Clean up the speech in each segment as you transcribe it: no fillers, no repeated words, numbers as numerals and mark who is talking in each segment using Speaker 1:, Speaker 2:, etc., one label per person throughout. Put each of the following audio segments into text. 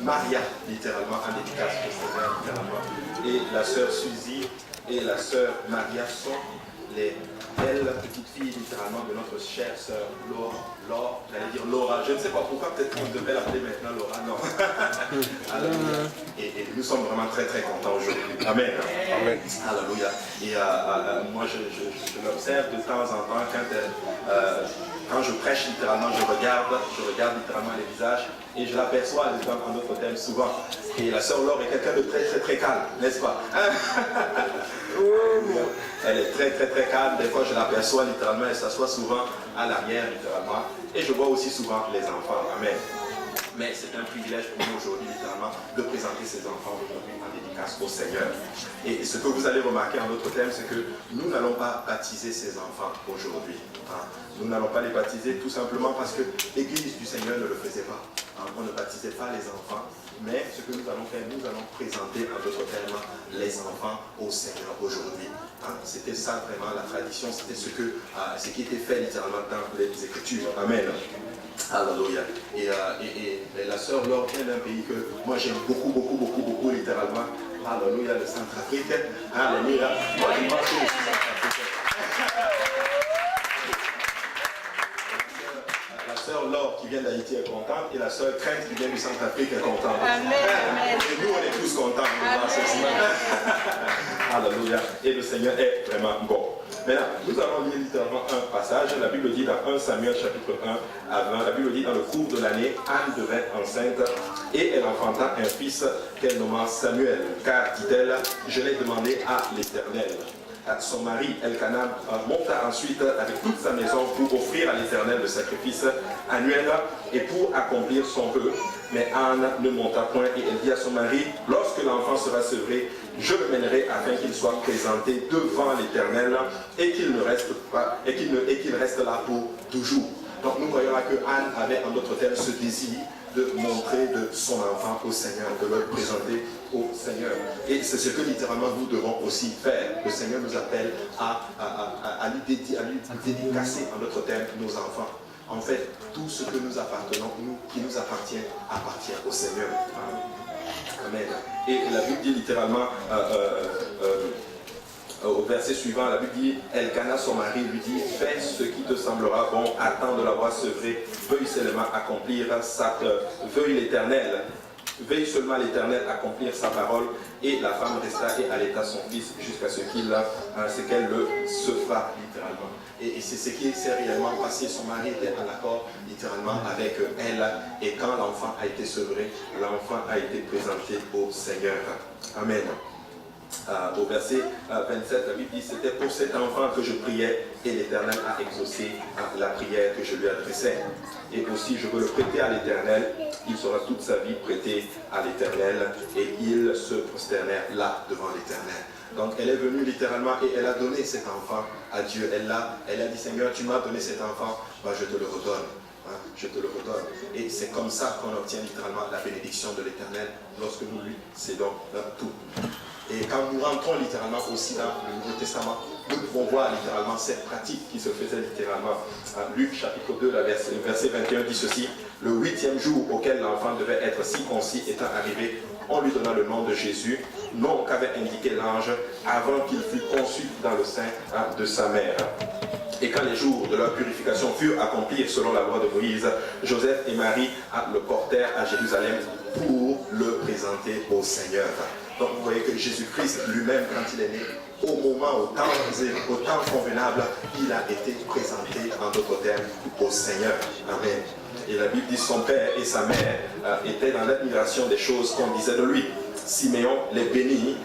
Speaker 1: Maria, littéralement, en dédicace au Seigneur, littéralement. Et la sœur Suzy et la sœur Maria sont les belles petites filles, littéralement, de notre chère sœur Laure, j'allais dire Laura, je ne sais pas pourquoi, peut-être qu'on devait l'appeler maintenant Laura, non. Alléluia. Et nous sommes vraiment très très contents aujourd'hui. Amen. Amen. Alléluia. Et moi je l'observe de temps en temps quand je prêche littéralement, je regarde littéralement les visages et je l'aperçois en notre thème souvent. Et la sœur Laure est quelqu'un de très très très calme, n'est-ce pas? Elle est très très très calme. Des fois je l'aperçois littéralement, elle s'assoit souvent à l'arrière littéralement. Et je vois aussi souvent les enfants. Amen. Mais c'est un privilège pour nous aujourd'hui littéralement de présenter ces enfants aujourd'hui en dédicace au Seigneur. Et ce que vous allez remarquer en notre thème, c'est que nous n'allons pas baptiser ces enfants aujourd'hui. Nous n'allons pas les baptiser tout simplement parce que l'Église du Seigneur ne le faisait pas. On ne baptisait pas les enfants. Mais ce que nous allons faire, nous allons présenter en d'autres termes les enfants au Seigneur aujourd'hui. C'était ça vraiment la tradition, c'était ce qui était fait littéralement dans les Écritures. Amen. Alléluia. Et la sœur Laure vient d'un pays que moi j'aime beaucoup littéralement. Alléluia, le Centrafrique. Alléluia. Moi je pense que le Centrafrique. La sœur Laure qui vient d'Haïti est contente et la sœur Crainte qui vient du Centrafrique est contente. Amen. Et nous on est tous contents de voir ceci. Alléluia. Et le Seigneur est vraiment bon. Maintenant, nous allons lire littéralement un passage. La Bible dit dans 1 Samuel chapitre 1 à 20, la Bible dit dans le cours de l'année, Anne devint enceinte et elle enfanta un fils qu'elle nomma Samuel. Car, dit-elle, je l'ai demandé à l'Éternel. Son mari, Elkanah, monta ensuite avec toute sa maison pour offrir à l'Éternel le sacrifice annuel et pour accomplir son vœu. Mais Anne ne monta point et elle dit à son mari, lorsque l'enfant sera sevré, je le mènerai afin qu'il soit présenté devant l'Éternel et qu'il ne reste pas et qu'il reste là pour toujours. Donc nous voyons là que Anne avait en d'autres termes ce désir de montrer de son enfant au Seigneur, de le présenter au Seigneur. Et c'est ce que littéralement nous devons aussi faire. Le Seigneur nous appelle à lui dédicacer en d'autres termes nos enfants. En fait, tout ce que nous appartenons, qui nous appartient au Seigneur. Amen. Et la Bible dit littéralement au verset suivant, la Bible dit, Elkanah, son mari, lui dit, fais ce qui te semblera bon, attends de l'avoir sevré, veuille seulement accomplir veuille seulement l'Éternel accomplir sa parole. Et la femme resta et allaita son fils jusqu'à ce qu'elle le sevra littéralement. Et c'est ce qui s'est réellement passé. Son mari était en accord littéralement avec elle. Et quand l'enfant a été sevré, l'enfant a été présenté au Seigneur. Amen. Au verset 27, la Bible dit, c'était pour cet enfant que je priais et l'Éternel a exaucé la prière que je lui adressais. Et aussi je veux le prêter à l'Éternel, il sera toute sa vie prêté à l'Éternel et il se prosternait là devant l'Éternel. Donc elle est venue littéralement et elle a donné cet enfant à Dieu. Elle a dit, Seigneur, tu m'as donné cet enfant, je te le redonne. Je te le redonne. Et c'est comme ça qu'on obtient littéralement la bénédiction de l'Éternel lorsque nous lui cédons tout. Et quand nous rentrons littéralement aussi dans le Nouveau Testament, nous pouvons voir littéralement cette pratique qui se faisait littéralement. Luc chapitre 2, verset 21 dit ceci, le 8e jour auquel l'enfant devait être circoncis étant arrivé, on lui donna le nom de Jésus, nom qu'avait indiqué l'ange avant qu'il fût conçu dans le sein de sa mère. Et quand les jours de leur purification furent accomplis selon la loi de Moïse, Joseph et Marie le portèrent à Jérusalem pour le présenter au Seigneur. Donc vous voyez que Jésus-Christ lui-même, quand il est né, au temps convenable, il a été présenté en d'autres termes au Seigneur. Amen. Et la Bible dit son père et sa mère étaient dans l'admiration des choses qu'on disait de lui. Siméon les bénit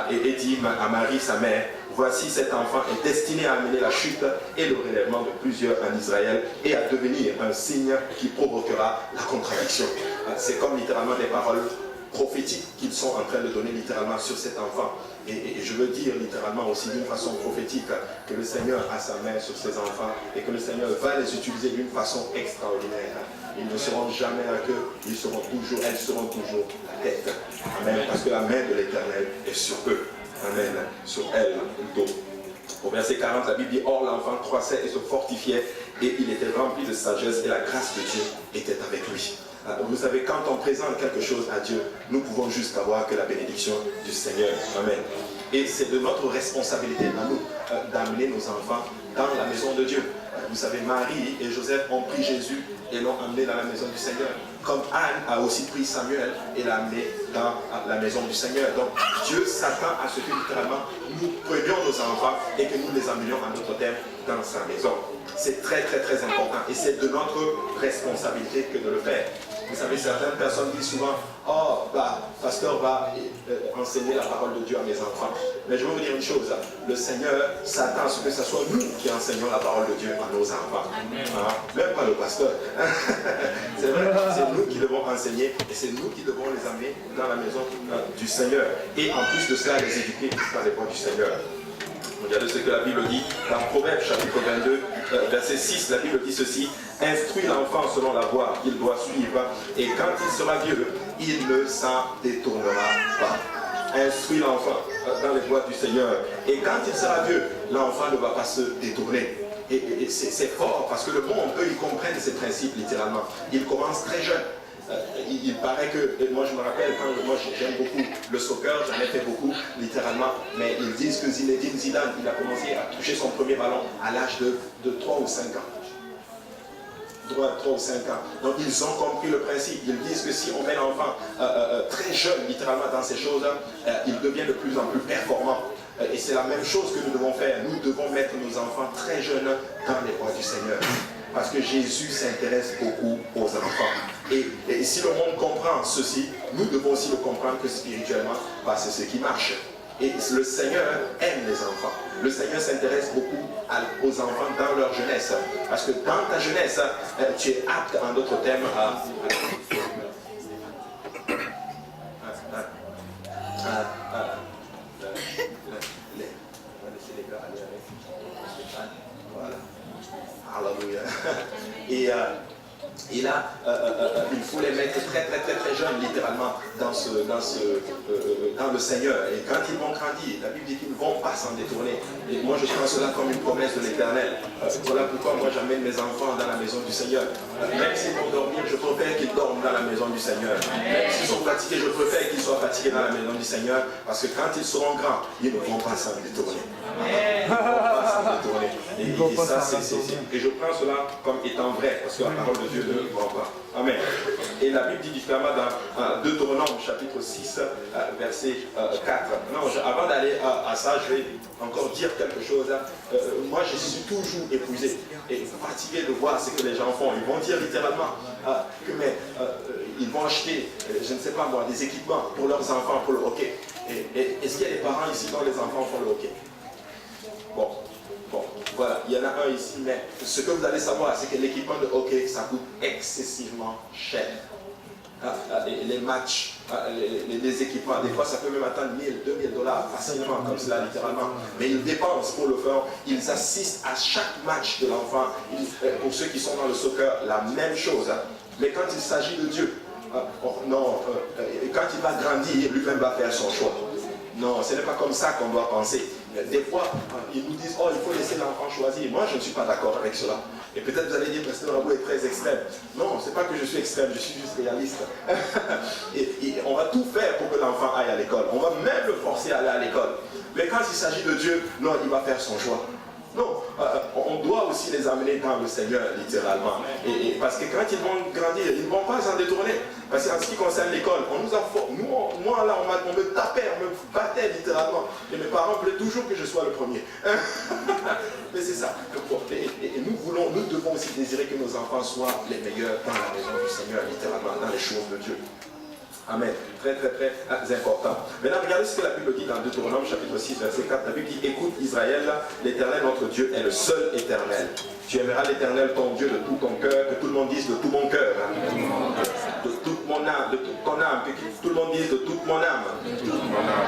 Speaker 1: et dit à Marie, sa mère, voici cet enfant est destiné à amener la chute et le relèvement de plusieurs en Israël et à devenir un signe qui provoquera la contradiction. C'est comme littéralement des paroles prophétiques qu'ils sont en train de donner littéralement sur cet enfant. Et je veux dire littéralement aussi d'une façon prophétique que le Seigneur a sa main sur ses enfants et que le Seigneur va les utiliser d'une façon extraordinaire. Ils ne seront jamais la queue, elles seront toujours la tête. Amen. Parce que la main de l'Éternel est sur eux. Amen. Sur elle plutôt. Au verset 40, la Bible dit, or l'enfant croissait et se fortifiait et il était rempli de sagesse et la grâce de Dieu était avec lui. Vous savez, quand on présente quelque chose à Dieu, nous pouvons juste avoir que la bénédiction du Seigneur. Amen. Et c'est de notre responsabilité à nous d'amener nos enfants dans la maison de Dieu. Vous savez, Marie et Joseph ont pris Jésus et l'ont emmené dans la maison du Seigneur. Comme Anne a aussi pris Samuel et l'a amené dans la maison du Seigneur. Donc Dieu s'attend à ce que littéralement nous prenions nos enfants et que nous les emmenions à notre terme dans sa maison. C'est très très très important et c'est de notre responsabilité que de le faire. Vous savez, certaines personnes disent souvent, oh, pasteur va enseigner la parole de Dieu à mes enfants. Mais je vais vous dire une chose, le Seigneur s'attend à ce que ce soit nous qui enseignons la parole de Dieu à nos enfants. Hein? Même pas le pasteur. C'est vrai, c'est nous qui devons enseigner et c'est nous qui devons les amener dans la maison du Seigneur. Et en plus de cela, les éduquer dans les voies du Seigneur. Regardez ce que la Bible dit dans Proverbes chapitre 22, verset 6. La Bible dit ceci: instruis l'enfant selon la voie qu'il doit suivre, et quand il sera vieux, il ne s'en détournera pas. Instruis l'enfant dans les voies du Seigneur, et quand il sera vieux, l'enfant ne va pas se détourner. Et c'est fort parce que le monde, eux, ils comprennent ces principes littéralement. Ils commencent très jeunes. Il paraît que, moi je me rappelle, quand moi j'aime beaucoup le soccer, j'en ai fait beaucoup littéralement, mais ils disent que Zinedine Zidane, il a commencé à toucher son premier ballon à l'âge de 3 ou 5 ans. 3 ou 5 ans. Donc ils ont compris le principe. Ils disent que si on met l'enfant très jeune littéralement dans ces choses-là, il devient de plus en plus performant. Et c'est la même chose que nous devons faire. Nous devons mettre nos enfants très jeunes dans les voies du Seigneur. Parce que Jésus s'intéresse beaucoup aux enfants. Et si le monde comprend ceci, nous devons aussi le comprendre que spirituellement, c'est ce qui marche. Et le Seigneur aime les enfants. Le Seigneur s'intéresse beaucoup aux enfants dans leur jeunesse. Parce que dans ta jeunesse, tu es apte, en d'autres termes, à laisser les gars aller avec. Voilà. Alléluia. Et là, il faut les mettre très jeunes, littéralement, dans le Seigneur. Et quand ils vont grandir, la Bible dit qu'ils ne vont pas s'en détourner. Et moi, je prends cela comme une promesse de l'Éternel. Voilà pourquoi moi, j'amène mes enfants dans la maison du Seigneur. Même s'ils vont dormir, je préfère qu'ils dorment dans la maison du Seigneur. Même s'ils sont fatigués, je préfère qu'ils soient fatigués dans la maison du Seigneur. Parce que quand ils seront grands, ils ne vont pas s'en détourner. Ils ne vont pas s'en détourner. Et je prends cela comme étant vrai, parce que la parole de Dieu ne ment pas. Amen. Et la Bible dit différemment dans Deutéronome chapitre 6, verset 4. Non, avant d'aller à ça, je vais encore dire quelque chose. Moi, je suis toujours épuisé et fatigué de voir ce que les gens font. Ils vont dire littéralement ils vont acheter, je ne sais pas moi, des équipements pour leurs enfants pour le hockey. Est-ce qu'il y a des parents ici dont les enfants font le hockey? Bon, voilà, il y en a un ici, mais ce que vous allez savoir, c'est que l'équipement de hockey, ça coûte excessivement cher. Les matchs, les équipements, des fois ça peut même atteindre 1000, 2000 $ facilement, comme cela, littéralement. Mais ils dépensent pour le faire, ils assistent à chaque match de l'enfant. Pour ceux qui sont dans le soccer, la même chose. Mais quand il s'agit de Dieu, quand il va grandir, lui-même va faire son choix. Non, ce n'est pas comme ça qu'on doit penser. Des fois, ils nous disent, oh, il faut laisser l'enfant choisir. Moi, je ne suis pas d'accord avec cela. Et peut-être vous allez dire, Pasteur Rabou est très extrême. Non, ce n'est pas que je suis extrême, je suis juste réaliste. et on va tout faire pour que l'enfant aille à l'école. On va même le forcer à aller à l'école. Mais quand il s'agit de Dieu, non, il va faire son choix. Non, on doit aussi les amener dans le Seigneur, littéralement. Parce que quand ils vont grandir, ils ne vont pas s'en détourner. Parce qu'en ce qui concerne l'école, on nous a moi là, on me tapait, on me battait littéralement. Et mes parents voulaient toujours que je sois le premier. Mais c'est ça. Et nous devons aussi désirer que nos enfants soient les meilleurs dans la maison du Seigneur, littéralement, dans les choses de Dieu. Amen. Très important. Maintenant, regardez ce que la Bible dit dans Deutéronome chapitre 6, verset 4. La Bible dit, écoute Israël, l'Éternel notre Dieu est le seul éternel. Tu aimeras l'Éternel ton Dieu de tout ton cœur, que tout le monde dise de tout mon cœur. De toute mon âme, de toute ton âme, que tout le monde dise de toute mon âme.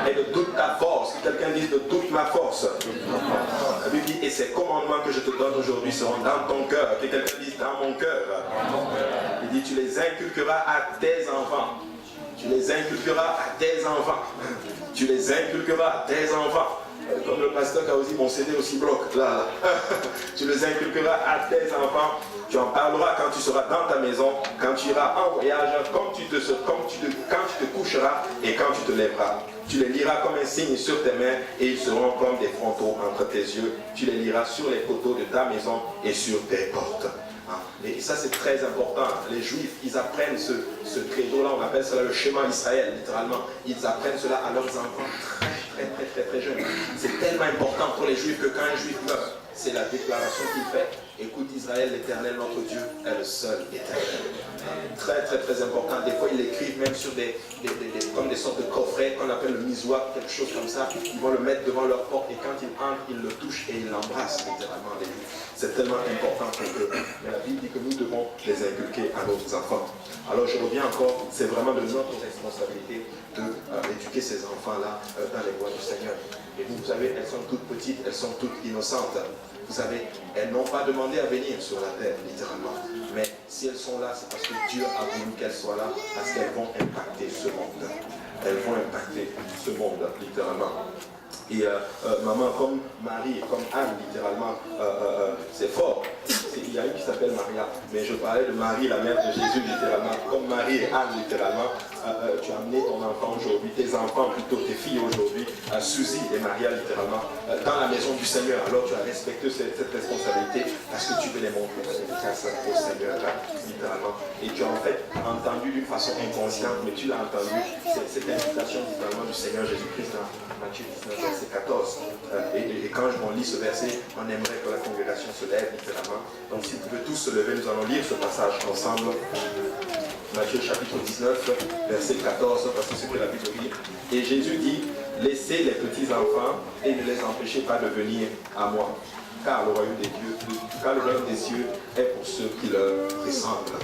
Speaker 1: Et de toute ta force, que quelqu'un dise de toute ma force. La Bible dit, et ces commandements que je te donne aujourd'hui seront dans ton cœur, que quelqu'un dise dans mon cœur. Il dit, tu les inculqueras à tes enfants. Tu les inculqueras à tes enfants. Tu les inculqueras à tes enfants. Comme le pasteur Kaouzi, mon CD aussi bloque. Là. Tu les inculqueras à tes enfants. Tu en parleras quand tu seras dans ta maison, quand tu iras en voyage, quand tu te coucheras et quand tu te lèveras. Tu les liras comme un signe sur tes mains et ils seront comme des frontaux entre tes yeux. Tu les liras sur les poteaux de ta maison et sur tes portes. Et ça c'est très important. Les Juifs, ils apprennent ce credo-là, on appelle cela le schéma Israël, littéralement. Ils apprennent cela à leurs enfants très jeunes. C'est tellement important pour les Juifs que quand un Juif meurt, c'est la déclaration qu'il fait. Écoute Israël, l'Éternel, notre Dieu, est le seul éternel. Très important. Des fois, ils l'écrivent même sur comme des sortes de coffrets qu'on appelle le miswak, quelque chose comme ça. Ils vont le mettre devant leur porte et quand ils entrent, ils le touchent et ils l'embrassent littéralement. C'est tellement important pour eux. Mais la Bible dit que nous devons les inculquer à nos enfants. Alors je reviens encore, c'est vraiment de notre responsabilité d'éduquer ces enfants-là dans les voies du Seigneur. Et vous savez, elles sont toutes petites, elles sont toutes innocentes. Vous savez, elles n'ont pas demandé à venir sur la terre, littéralement. Mais si elles sont là, c'est parce que Dieu a voulu qu'elles soient là, parce qu'elles vont impacter ce monde. Elles vont impacter ce monde, littéralement. Et maman, comme Marie, comme Anne, littéralement, c'est fort. Il y a une qui s'appelle Maria, mais je parlais de Marie, la mère de Jésus, littéralement. Comme Marie et Anne, littéralement, tu as amené ton enfant aujourd'hui, tes enfants, plutôt tes filles aujourd'hui, Suzy et Maria, littéralement, dans la maison du Seigneur. Alors tu as respecté cette responsabilité parce que tu veux les montrer efficace au Seigneur, littéralement. Et tu as en fait entendu d'une façon inconsciente, mais tu l'as entendu, cette invitation, littéralement, du Seigneur Jésus-Christ dans Matthieu 19, verset 14. Et quand on lit ce verset, on aimerait que la congrégation se lève, littéralement. Donc si vous pouvez tous se lever, nous allons lire ce passage ensemble. Matthieu chapitre 19, verset 14, parce que c'est ce que la Bible dit. Et Jésus dit, laissez les petits enfants et ne les empêchez pas de venir à moi. Car le royaume des cieux est pour ceux qui leur ressemblent.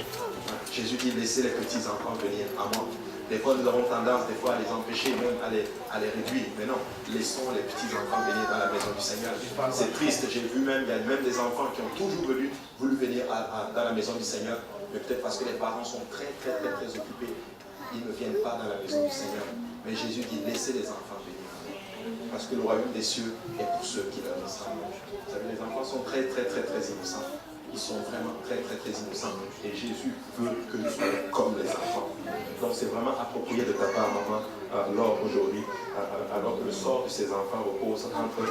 Speaker 1: Jésus dit, laissez les petits enfants venir à moi. Des fois, nous avons tendance, des fois, à les empêcher, même à les réduire. Mais non, laissons les petits enfants venir dans la maison du Seigneur. C'est triste, j'ai vu même, il y a même des enfants qui ont toujours voulu venir dans la maison du Seigneur, mais peut-être parce que les parents sont très occupés, ils ne viennent pas dans la maison du Seigneur. Mais Jésus dit, laissez les enfants venir. Parce que le royaume des cieux est pour ceux qui leur ressemblent. Vous savez, les enfants sont très innocents. Ils sont vraiment très innocents. Et Jésus veut que nous soyons comme les enfants. Donc c'est vraiment approprié de ta part, maman, Laure, aujourd'hui, alors que le sort de ces enfants repose entre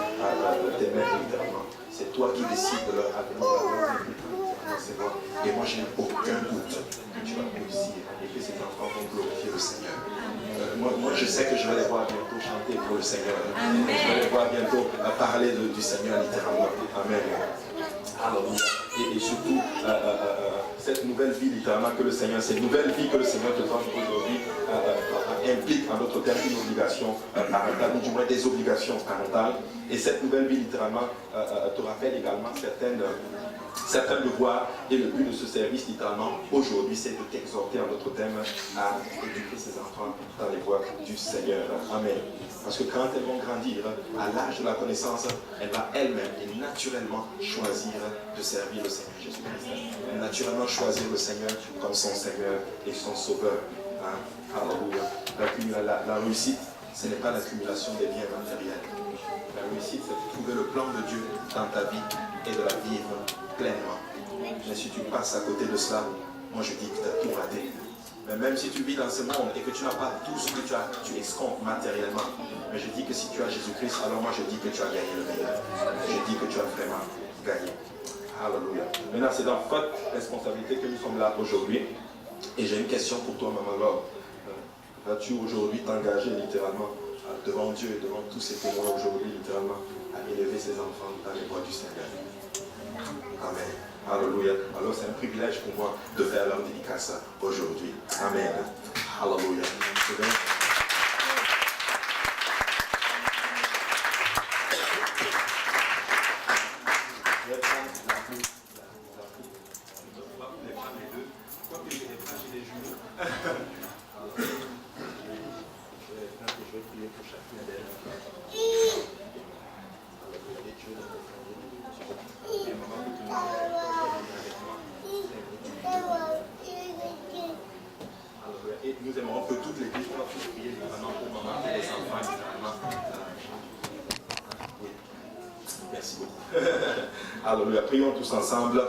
Speaker 1: tes mains, littéralement. C'est toi qui décides de leur avenir, c'est moi. Et moi, je n'ai aucun doute que tu vas réussir et que ces enfants vont glorifier le Seigneur. Moi, je sais que je vais les voir bientôt chanter pour le Seigneur. Amen. Je vais les voir bientôt parler du Seigneur, littéralement. Amen. Alléluia. Et surtout, cette nouvelle vie, littéralement, que le Seigneur, cette nouvelle vie que le Seigneur te donne aujourd'hui, implique en d'autres termes une obligation parentale, ou du moins des obligations parentales. Et cette nouvelle vie, littéralement, te rappelle également certains devoirs. Et le but de ce service, littéralement, aujourd'hui, c'est de t'exhorter en d'autres termes à éduquer ses enfants dans les voies du Seigneur. Amen. Parce que quand elles vont grandir, à l'âge de la connaissance, elle va elle-même et naturellement choisir de servir le Seigneur Jésus-Christ. Naturellement choisir le Seigneur comme son Seigneur et son Sauveur. Alléluia. La réussite, ce n'est pas l'accumulation des biens matériels. La réussite, c'est de trouver le plan de Dieu dans ta vie et de la vivre pleinement. Mais si tu passes à côté de cela, moi je dis que tu as tout raté. Mais même si tu vis dans ce monde et que tu n'as pas tout ce que tu escomptes matériellement, mais je dis que si tu as Jésus-Christ, alors moi je dis que tu as gagné le meilleur. Je dis que tu as vraiment gagné. Alléluia. Maintenant, c'est dans votre responsabilité que nous sommes là aujourd'hui. Et j'ai une question pour toi, maman Laure. Vas-tu aujourd'hui t'engager littéralement devant Dieu et devant tous ces témoins aujourd'hui, littéralement, à élever ses enfants dans les voies du Seigneur? Amen. Alléluia. Alors c'est un privilège pour moi de faire leur dédicace aujourd'hui. Amen. Alléluia. Et nous aimerons que toute l'église puisse prier vraiment pour maman et les enfants, littéralement. Oui. Merci beaucoup. Alléluia. Prions tous ensemble.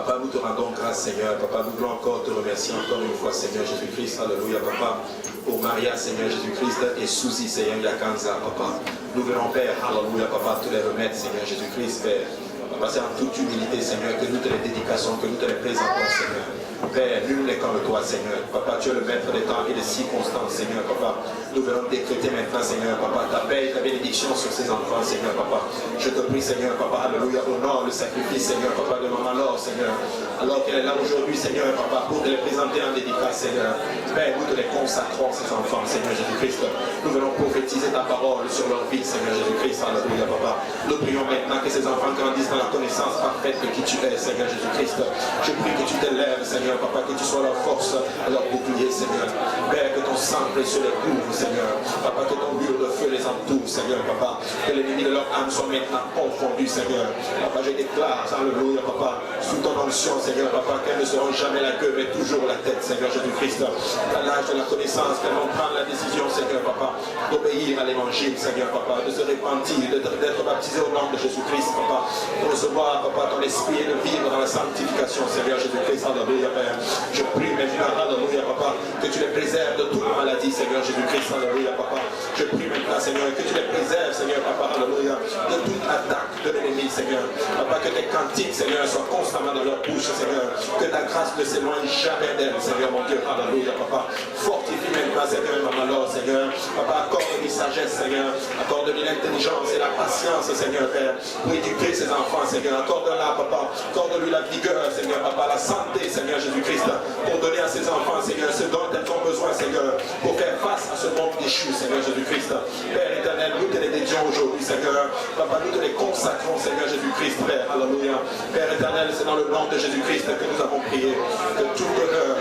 Speaker 1: Papa, nous te rendons grâce, Seigneur. Papa, nous voulons encore te remercier encore une fois, Seigneur Jésus-Christ. Alléluia, Papa. Pour Maria, Seigneur Jésus-Christ, et Suzy, Seigneur Yakanza, Papa. Nous venons, Père, Alléluia, Papa, te les remettre, Seigneur Jésus-Christ, Père. Papa, c'est en toute humilité, Seigneur, que nous te les dédications, que nous te les présentons, Seigneur. Père, nul n'est comme toi, Seigneur. Papa, tu es le maître des temps et des circonstances, Seigneur, Papa. Nous venons décréter maintenant, Seigneur, Papa, ta paix et ta bénédiction sur ces enfants, Seigneur, Papa. Je te prie, Seigneur, Papa, alléluia, honore le sacrifice, Seigneur, Papa, de Maman Laure, Seigneur. Alors qu'elle est là aujourd'hui, Seigneur, Papa, pour te les présenter en dédicace, Seigneur. Père, nous te les consacrons, ces enfants, Seigneur Jésus-Christ. Nous venons prophétiser ta parole sur leur vie, Seigneur Jésus-Christ, alléluia, Papa. Nous prions maintenant que ces enfants grandissent dans la connaissance parfaite de qui tu es, Seigneur Jésus-Christ. Je prie que tu t'élèves, Seigneur, Papa, que tu sois leur force, leur bouclier, Seigneur. Père, que ton sang précieux les couvre, Seigneur. Papa, que ton mur de feu les entoure, Seigneur, Papa. Que l'ennemi de leur âme soit maintenant confondu, Seigneur. Papa, je déclare, alléluia, Papa, sous ton onction, Seigneur, Papa, qu'elles ne seront jamais la queue, mais toujours la tête, Seigneur Jésus-Christ. À l'âge de la connaissance, qu'elles vont prendre la décision, Seigneur, Papa, d'obéir à l'évangile, Seigneur, Papa, de se repentir, d'être baptisé au nom de Jésus-Christ, Papa, de recevoir, Papa, ton esprit et de vivre dans la sanctification, Seigneur Jésus-Christ, alléluia, Père. Je prie maintenant, alléluia, Papa, que tu les préserves de toute maladie, Seigneur Jésus-Christ, alléluia, Papa. Je prie maintenant, Seigneur, que tu les préserves, Seigneur, Papa, alléluia, de toute attaque de l'ennemi, Seigneur. Papa, que tes cantiques, Seigneur, soient constamment dans leur bouche, Seigneur. Que ta grâce ne s'éloigne jamais d'elle, Seigneur, mon Dieu, alléluia, Papa. Fortifie maintenant, Seigneur, Maman Laure, Seigneur. Papa, accorde-lui sagesse, Seigneur. Accorde-lui l'intelligence et la patience, Seigneur, Père, pour éduquer ses enfants, Seigneur. Accorde-la, Papa. Accorde-lui la vigueur, Seigneur, Papa, la santé, Seigneur Jésus-Christ, pour donner à ses enfants, Seigneur, ce dont elles ont besoin, Seigneur, pour faire face à ce monde déchu, Seigneur Jésus-Christ. Père éternel, nous te les dédions aujourd'hui, Seigneur. Papa, nous te les consacrons, Seigneur Jésus-Christ, Père. Alléluia. Père éternel, c'est dans le nom de Jésus-Christ que nous avons prié. Que tout honneur,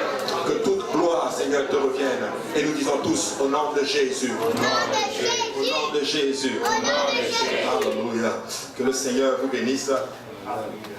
Speaker 1: que toute gloire, Seigneur, te revienne. Et nous disons tous au nom de Jésus. Au nom de Jésus. Alléluia. Que le Seigneur vous bénisse. Alléluia.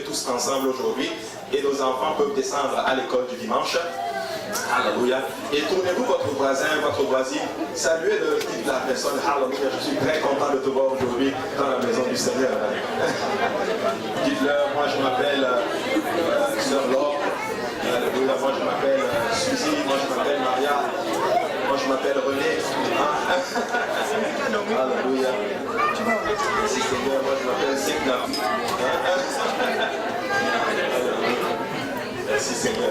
Speaker 1: Tous ensemble aujourd'hui et nos enfants peuvent descendre à l'école du dimanche. Alléluia. Et tournez-vous votre voisin, votre voisine, saluez-le, dites la personne, alléluia, je suis très content de te voir aujourd'hui dans la maison du Seigneur. Dites-leur, moi je m'appelle Sœur Laure, alléluia, moi je m'appelle Suzy, moi je m'appelle Maria, moi je m'appelle René. Alléluia. Merci Seigneur, moi je m'appelle Signa. Merci Seigneur.